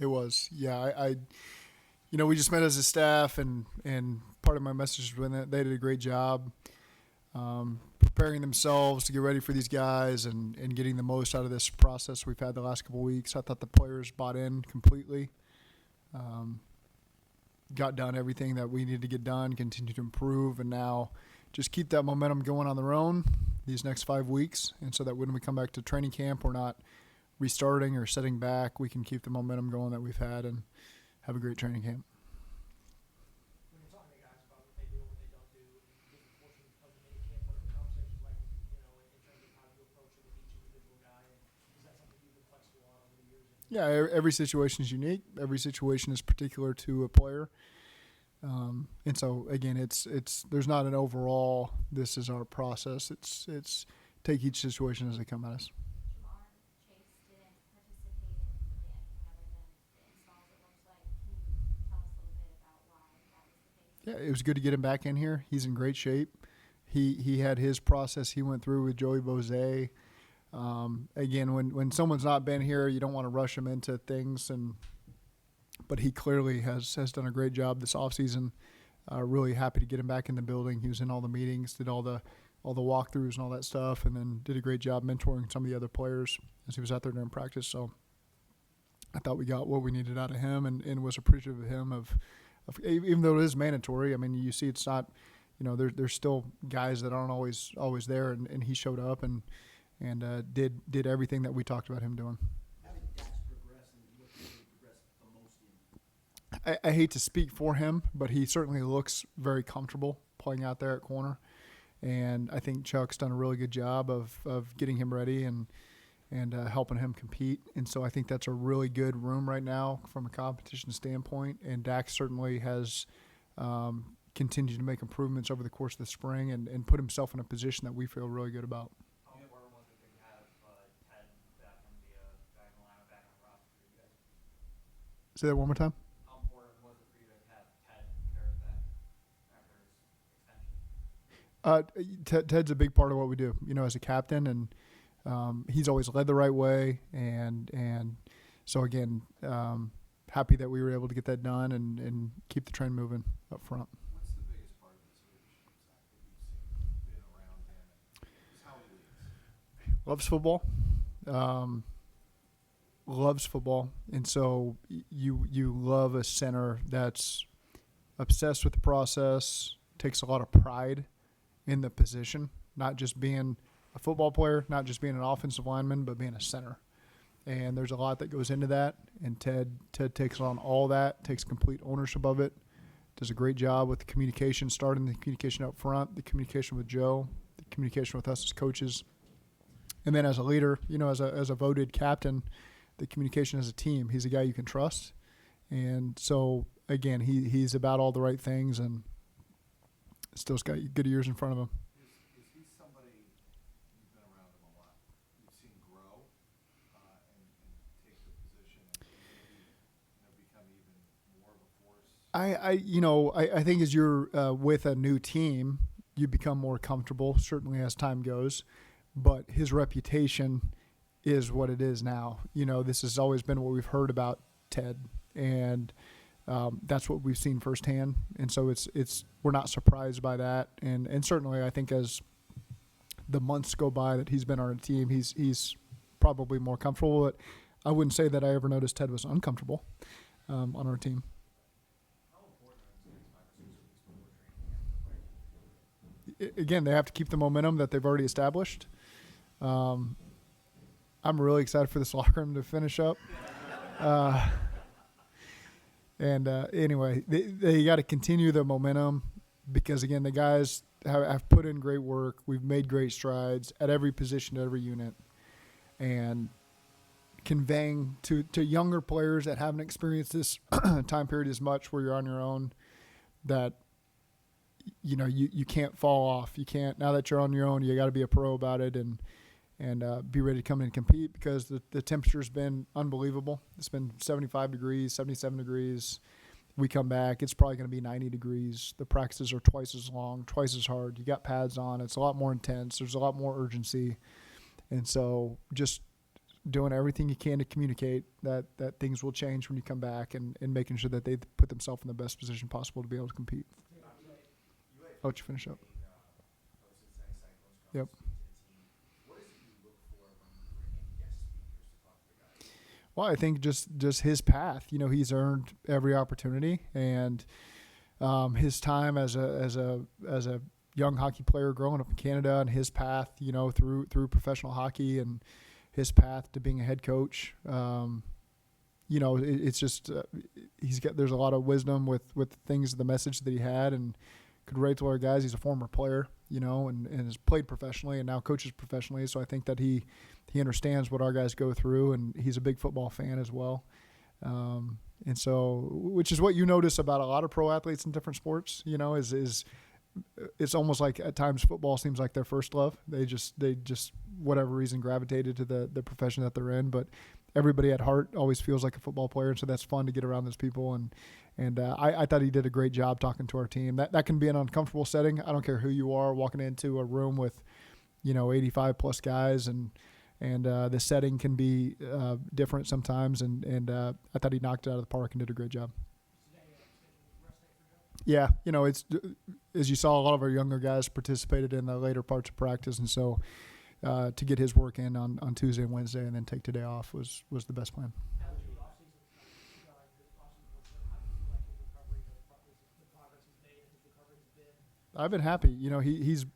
It was, yeah. We just met as a staff, and part of my message was that they did a great job preparing themselves to get ready for these guys and getting the most out of this process we've had the last couple of weeks. I thought the players bought in completely, got done everything that we needed to get done, continued to improve, and now just keep that momentum going on their own these next 5 weeks, and so that when we come back to training camp, we're not restarting or setting back. We can keep the momentum going that we've had and have a great training camp. When you're talking to guys about what they do and what they don't do, different portions of the minicamp, what are the conversations like, in terms of how you approach it with each individual guy? And is that something you've been flexible on over the years? Yeah, every situation is unique. Every situation is particular to a player. And so again, it's there's not an overall, this is our process. It's take each situation as they come at us. Chase didn't participate in really anything other than the installs, it looks like. Can you tell us a little bit about why that was the case? Yeah, it was good to get him back in here. He's in great shape. He had his process he went through with Joey Bose. Again, when someone's not been here, you don't want to rush him into things, but he clearly has done a great job this offseason. Really happy to get him back in the building. He was in all the meetings, did all the walkthroughs and all that stuff, and then did a great job mentoring some of the other players as he was out there during practice. So I thought we got what we needed out of him, and was appreciative of him of even though it is mandatory. I mean, you see it's not, there's still guys that aren't always there, and he showed up and did everything that we talked about him doing. How did Dax progress, and what did he progress the most in? I hate to speak for him, but he certainly looks very comfortable playing out there at corner. And I think Chuck's done a really good job of getting him ready and helping him compete. And so I think that's a really good room right now from a competition standpoint. And Dax certainly has continued to make improvements over the course of the spring and put himself in a position that we feel really good about. How important was it to have Ted back in the diagonal linebacker on the roster for you guys? Say that one more time. How important was it for you to have Ted Karras back after his extension? Ted's a big part of what we do, as a captain, and he's always led the right way. And so, again, happy that we were able to get that done and keep the train moving up front. What's the biggest part of his leadership, Zach, that you've seen been around him, and just how he leads? Loves football. Loves football. And so you love a center that's obsessed with the process, takes a lot of pride in the position, not just being a football player, not just being an offensive lineman, but being a center. And there's a lot that goes into that, and Ted takes on all that, takes complete ownership of it, does a great job with the communication, starting the communication up front, the communication with Joe, the communication with us as coaches. And then as a leader, as a voted captain, the communication as a team. He's a guy you can trust. And so, again, he's about all the right things and still's got good years in front of him. Is he somebody, you've been around him a lot, you've seen grow and take the position and maybe become even more of a force? I think as you're with a new team, you become more comfortable, certainly as time goes. But his reputation is what it is now. This has always been what we've heard about Ted, and that's what we've seen firsthand. And so it's we're not surprised by that. And certainly I think as the months go by that he's been on our team, he's probably more comfortable. But I wouldn't say that I ever noticed Ted was uncomfortable on our team. How important are these 5 or 6 weeks before training camp? Again, they have to keep the momentum that they've already established. I'm really excited for this locker room to finish up. Anyway, they got to continue the momentum because, again, the guys have put in great work. We've made great strides at every position, at every unit. And conveying to younger players that haven't experienced this time period as much where you're on your own that, you can't fall off. You can't, now that you're on your own, you got to be a pro about it and be ready to come in and compete because the temperature's been unbelievable. It's been 75 degrees, 77 degrees. We come back, it's probably going to be 90 degrees. The practices are twice as long, twice as hard. You got pads on. It's a lot more intense. There's a lot more urgency. And so just doing everything you can to communicate that things will change when you come back, and making sure that they put themselves in the best position possible to be able to compete. I'll let you finish up. Cincinnati Cyclones come Yep. to speak to the team. What is it you look for when you bring in guest speakers to talk to the guys? Well, I think just his path. He's earned every opportunity, and his time as a young hockey player growing up in Canada, and his path, through professional hockey, and his path to being a head coach. It's just there's a lot of wisdom with things, the message that he had, and could relate to our guys. He's a former player, and has played professionally and now coaches professionally. So I think that he understands what our guys go through, and he's a big football fan as well. And so, which is what you notice about a lot of pro athletes in different sports, is it's almost like at times football seems like their first love. They just whatever reason gravitated to the profession that they're in, but everybody at heart always feels like a football player. And so that's fun to get around those people. And I thought he did a great job talking to our team. That can be an uncomfortable setting. I don't care who you are, walking into a room with, 85 plus guys, and the setting can be different sometimes. And I thought he knocked it out of the park and did a great job. Yeah, it's, as you saw, a lot of our younger guys participated in the later parts of practice, and so to get his work in on Tuesday and Wednesday, and then take today off was the best plan. Now that the offseason, the offseason portion, how do you feel like his recovery, the progress he's made, and his recovery has been? I've been happy.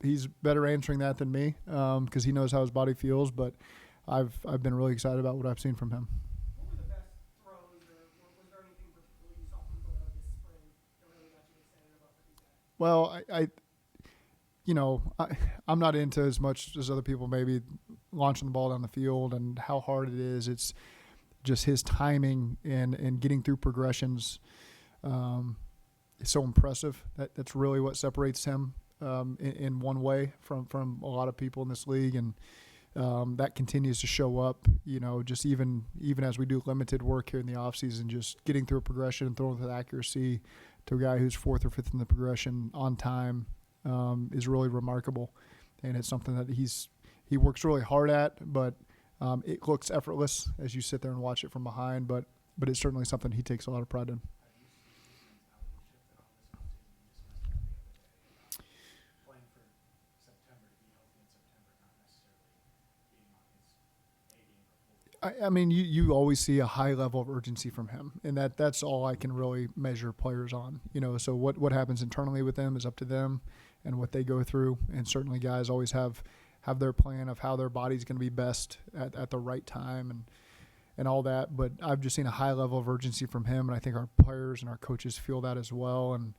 He's better answering that than me, because he knows how his body feels. But I've been really excited about what I've seen from him. What were the best throws, or was there anything particularly you saw from Burrow this spring that really got you excited about what he's at? Well, I'm not into as much as other people maybe launching the ball down the field and how hard it is. It's just his timing and getting through progressions. Is so impressive. That's really what separates him in one way from a lot of people in this league, and that continues to show up. Just even as we do limited work here in the offseason, just getting through a progression and throwing with accuracy to a guy who's fourth or fifth in the progression on time is really remarkable, and it's something that he works really hard at. But it looks effortless as you sit there and watch it from behind. But it's certainly something he takes a lot of pride in. Playing for September, to be healthy in September, not necessarily being on his A game or full. I mean, you always see a high level of urgency from him, and that's all I can really measure players on. So what happens internally with them is up to them and what they go through. And certainly guys always have their plan of how their body's going to be best at the right time and all that. But I've just seen a high level of urgency from him, and I think our players and our coaches feel that as well. And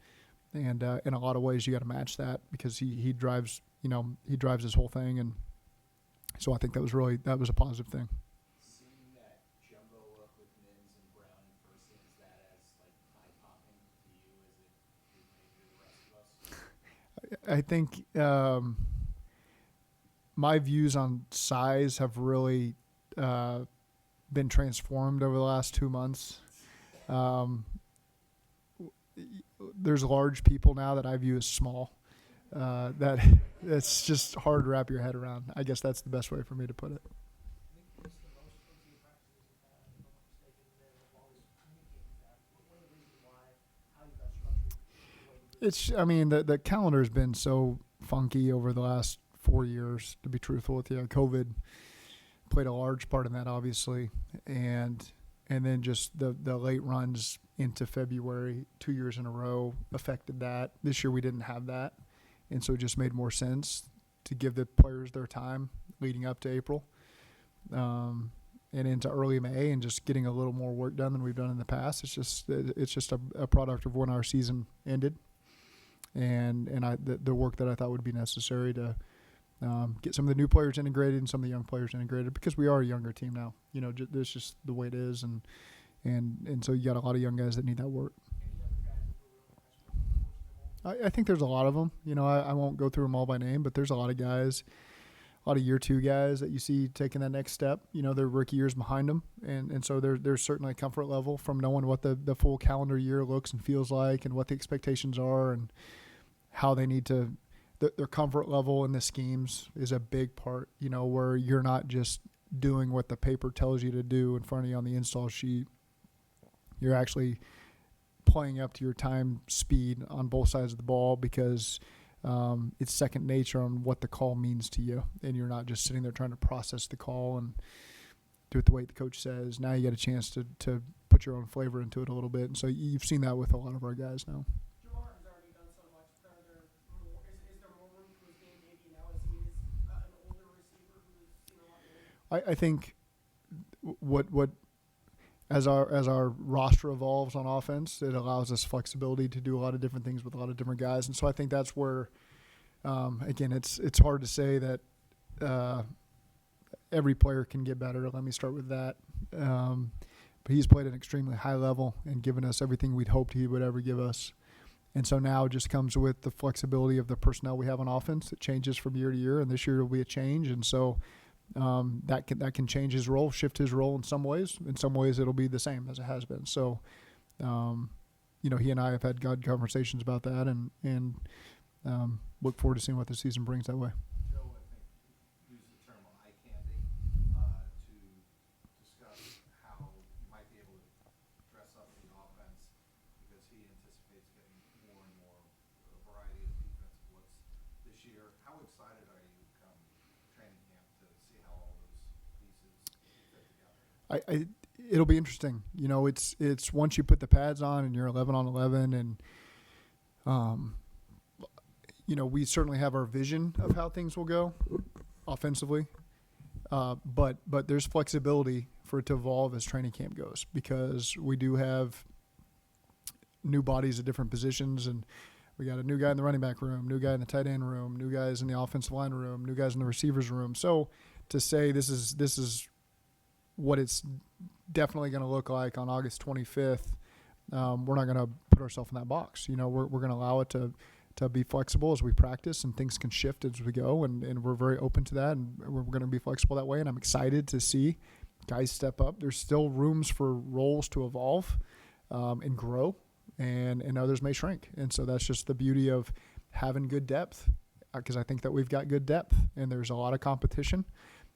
in a lot of ways, you got to match that, because he drives his whole thing. And so I think that was a positive thing. Seeing that jumbo look with Mims and Brown in person, is that as eye-popping to you as it may to the rest of us? I think my views on size have really been transformed over the last 2 months. There's large people now that I view as small. That's just hard to wrap your head around. I guess that's the best way for me to put it. I think this is the most OTA practices you've had, if I'm not mistaken, the longest minicamp you've had. What are the reasons why, how you got structured the way you do? The calendar has been so funky over the last 4 years, to be truthful with you. COVID played a large part in that, obviously, and then just the late runs into February 2 years in a row affected that. This year we didn't have that, and so it just made more sense to give the players their time leading up to April and into early May, and just getting a little more work done than we've done in the past. It's just a product of when our season ended, and the work that I thought would be necessary to get some of the new players integrated and some of the young players integrated, because we are a younger team now. That's just the way it is, and so you got a lot of young guys that need that work. Any younger guys that were really impressed with, unfortunately, won't. I think there's a lot of them. I won't go through them all by name, but there's a lot of guys, a lot of year two guys that you see taking that next step. Their rookie years behind them, and so there's certainly a comfort level from knowing what the full calendar year looks and feels like, and what the expectations are, and how they need to. Their comfort level in the schemes is a big part. Where you're not just doing what the paper tells you to do in front of you on the install sheet. You're actually playing up to your time speed on both sides of the ball because it's second nature on what the call means to you, and you're not just sitting there trying to process the call and do it the way the coach says. Now you get a chance to put your own flavor into it a little bit, and so you've seen that with a lot of our guys now. Jamar has already done so much. Are there more? Is there more room for his game maybe now as he is an older receiver who's seen a lot more? I think what as our roster evolves on offense, it allows us flexibility to do a lot of different things with a lot of different guys, and so I think that's where again it's hard to say that every player can get better. Let me start with that. But he's played at an extremely high level and given us everything we'd hoped he would ever give us. And so now it just comes with the flexibility of the personnel we have on offense. It changes from year to year, and this year will be a change. And so that can change his role, shift his role in some ways. In some ways, it'll be the same as it has been. So, he and I have had good conversations about that, and look forward to seeing what the season brings that way. Joe, I think, used the term eye candy to discuss how you might be able to dress up the offense because he anticipates getting more and more a variety of defensive looks this year. How excited are you come training camp to see how all those pieces fit together? It'll be interesting. It's once you put the pads on and you're 11 on 11, and we certainly have our vision of how things will go offensively, but there's flexibility for it to evolve as training camp goes because we do have new bodies at different positions, and we got a new guy in the running back room, new guy in the tight end room, new guys in the offensive line room, new guys in the receivers room. So to say this is what it's definitely going to look like on August 25th, we're not going to put ourselves in that box. We're going to allow it to be flexible as we practice, and things can shift as we go, and we're very open to that, and we're going to be flexible that way, and I'm excited to see guys step up. There's still rooms for roles to evolve and grow, and others may shrink, and so that's just the beauty of having good depth, because I think that we've got good depth, and there's a lot of competition,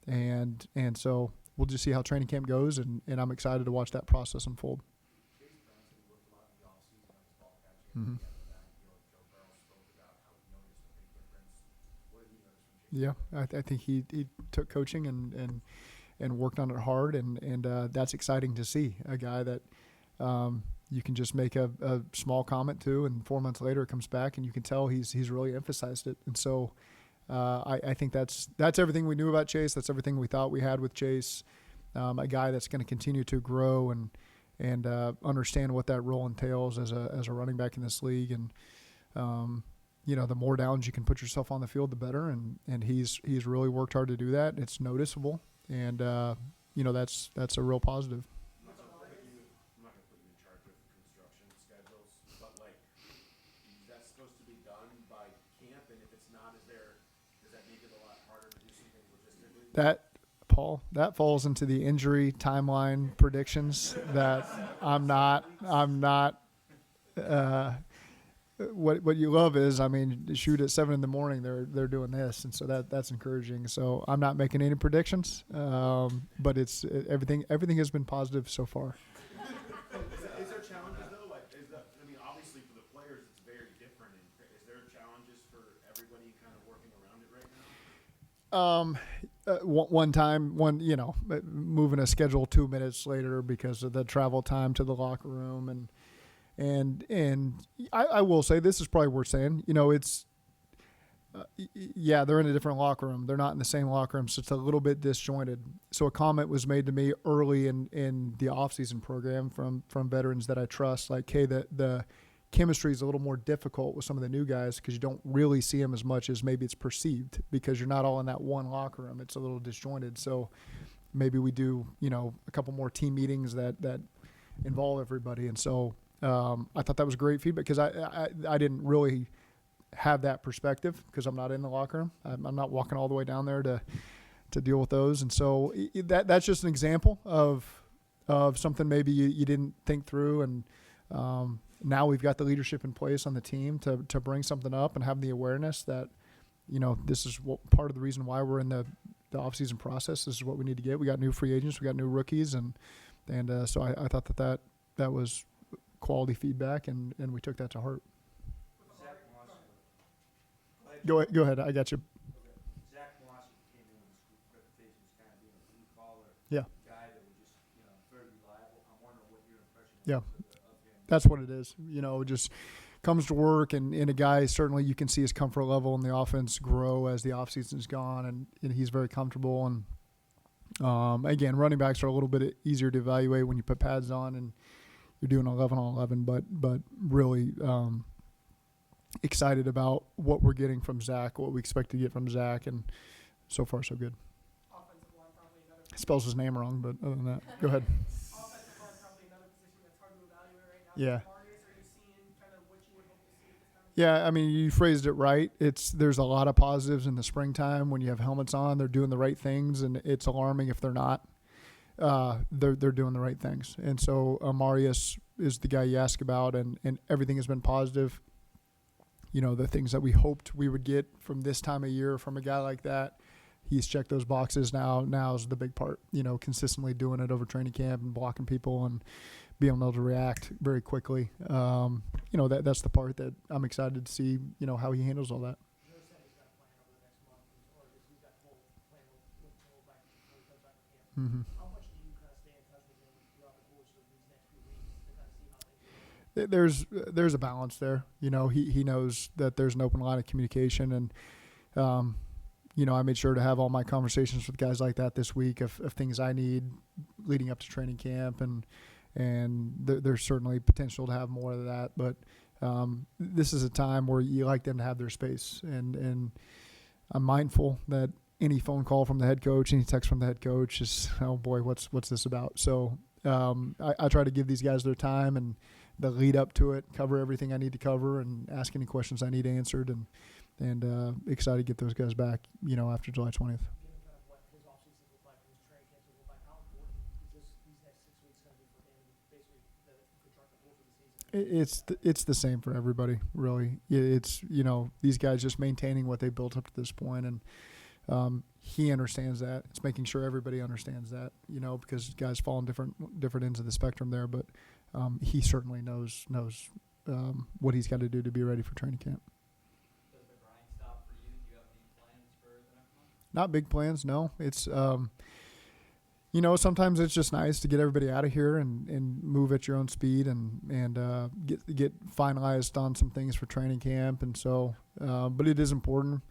and so we'll just see how training camp goes, and I'm excited to watch that process unfold. Chase Benson worked a lot in the offseason on his ball catching. Mm-hmm. Joe Burrow spoke about how he noticed a big difference. What did he notice from Chase? Yeah, I think he took coaching and worked on it hard, and that's exciting to see. A guy that you can just make a small comment to, and 4 months later it comes back, and you can tell he's really emphasized it. And so I think that's everything we knew about Chase. That's everything we thought we had with Chase. A guy that's going to continue to grow and understand what that role entails as a running back in this league. And the more downs you can put yourself on the field, the better. And he's really worked hard to do that. It's noticeable, and that's a real positive. I'm not gonna put you in charge of construction schedules, but is that supposed to be done by camp? And if it's not, does that make it a lot harder to do something logistically? That falls into the injury timeline predictions that I'm not. What you love is, shoot at 7 a.m. they're doing this, and so that's encouraging. So I'm not making any predictions, but everything has been positive so far. Is there challenges though? Obviously for the players it's very different. Is there challenges for everybody kind of working around it right now? One time, moving a schedule 2 minutes later because of the travel time to the locker room, and I will say, this is probably worth saying, it's they're in a different locker room. They're not in the same locker room, so it's a little bit disjointed. So a comment was made to me early in the off-season program from veterans that I trust, like, hey, the chemistry is a little more difficult with some of the new guys because you don't really see them as much as maybe it's perceived because you're not all in that one locker room. It's a little disjointed. So maybe we do, a couple more team meetings that involve everybody. And so I thought that was great feedback because I didn't really have that perspective because I'm not in the locker room. I'm not walking all the way down there to deal with those. And so that's just an example of something maybe you didn't think through. And now we've got the leadership in place on the team to bring something up and have the awareness that, this is part of the reason why we're in the the offseason process. This is what we need to get. We got new free agents. We got new rookies. And so I thought that was quality feedback, and we took that to heart. Zach Moss. Go ahead. Go ahead. I got you. Okay. Zach Moss came in with this reputation as kind of being a blue collar Yeah. guy that was just, very reliable. I'm wondering what your impression Yeah. is of him. That's what it is. Just comes to work, and a guy, certainly you can see his comfort level in the offense grow as the offseason's gone, and he's very comfortable. And again, running backs are a little bit easier to evaluate when you put pads on and you're doing 11 on 11, but really excited about what we're getting from Zach, what we expect to get from Zach, and so far so good. Offensive line, probably another. He spells his name wrong, but other than that, go ahead. Offensive line, probably another position that's hard to evaluate right now. Yeah. Marius, are you seeing kind of what you would hope to see at this time? Yeah, I mean, you phrased it right. There's a lot of positives in the springtime when you have helmets on. They're doing the right things, and it's alarming if they're not. They're doing the right things, and so Marius is the guy you ask about, and everything has been positive. The things that we hoped we would get from this time of year from a guy like that, he's checked those boxes. Now's the big part. Consistently doing it over training camp and blocking people and being able to react very quickly. That's the part that I'm excited to see. How he handles all that. Joe said he's got a plan over the next month, or he's got a whole plan with Joe back when he comes back to camp. Mm-hmm. How much do you kind of stay in touch with him throughout the course of these next few weeks to kind of see how things are? There's a balance there. He knows that there's an open line of communication, and I made sure to have all my conversations with guys like that this week of things I need leading up to training camp, and there's certainly potential to have more of that. But this is a time where you like them to have their space, and I'm mindful that any phone call from the head coach, any text from the head coach is, oh boy, what's this about? So I try to give these guys their time and the lead up to it, cover everything I need to cover, and ask any questions I need answered, and excited to get those guys back, after July 20th. Given kind of what his offseason looked like and his training camps look like, how important is these next 6 weeks going to be for him, basically the chart the whole for the season? It's the same for everybody, really. It's these guys just maintaining what they built up to this point, and he understands that. It's making sure everybody understands that, because guys fall on different ends of the spectrum there, but he certainly knows what he's got to do to be ready for training camp. Does the grind stop for you? Do you have any plans for the next month? Not big plans, no. It's sometimes it's just nice to get everybody out of here and move at your own speed and get finalized on some things for training camp, and so but it is important,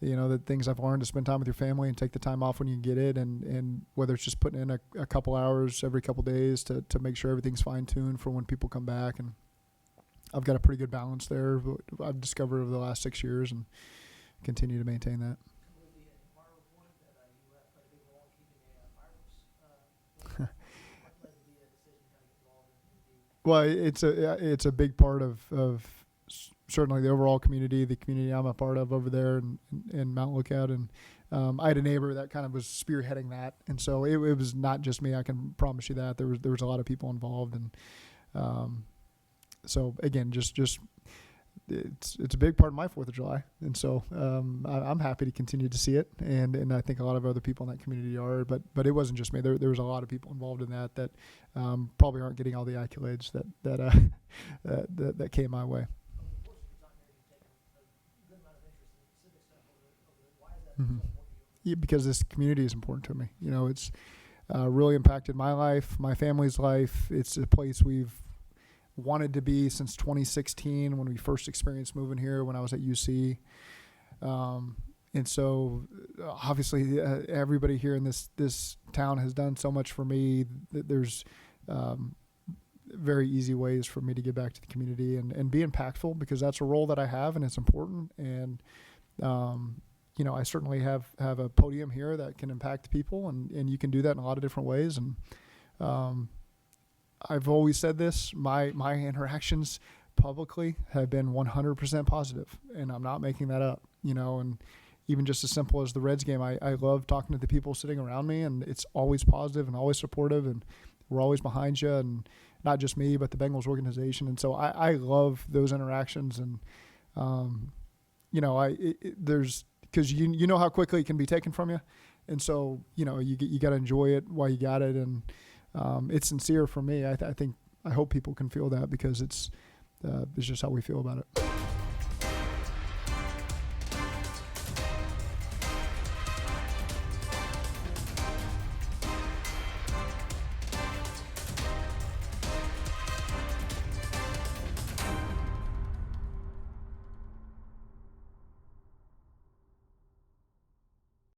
the things I've learned, to spend time with your family and take the time off when you can get it, and whether it's just putting in a couple hours every couple days to make sure everything's fine-tuned for when people come back. And I've got a pretty good balance there, I've discovered over the last 6 years, and continue to maintain that. With the Mar report that you have played a big role in keeping a virus, what led to the decision to kind of get involved in the Well, it's a big part of certainly the overall community, the community I'm a part of over there in Mount Lookout, and I had a neighbor that kind of was spearheading that, and so it was not just me. I can promise you that there was a lot of people involved, and so again, just it's a big part of my 4th of July, and so I'm happy to continue to see it, and I think a lot of other people in that community are, but it wasn't just me. There was a lot of people involved in that probably aren't getting all the accolades that came my way. Mm-hmm. Yeah, because this community is important to me. It's really impacted my life, my family's life. It's a place we've wanted to be since 2016 when we first experienced moving here when I was at UC. And so obviously everybody here in this town has done so much for me that there's very easy ways for me to get back to the community and be impactful, because that's a role that I have and it's important. And, I certainly have a podium here that can impact people, and you can do that in a lot of different ways. And I've always said this, my interactions publicly have been 100% positive, and I'm not making that up, and even just as simple as the Reds game, I love talking to the people sitting around me, and it's always positive and always supportive, and we're always behind you, and not just me, but the Bengals organization. And so I love those interactions, and, there's, because you know how quickly it can be taken from you. And so, you got to enjoy it while you got it. And it's sincere for me. I hope people can feel that because it's just how we feel about it.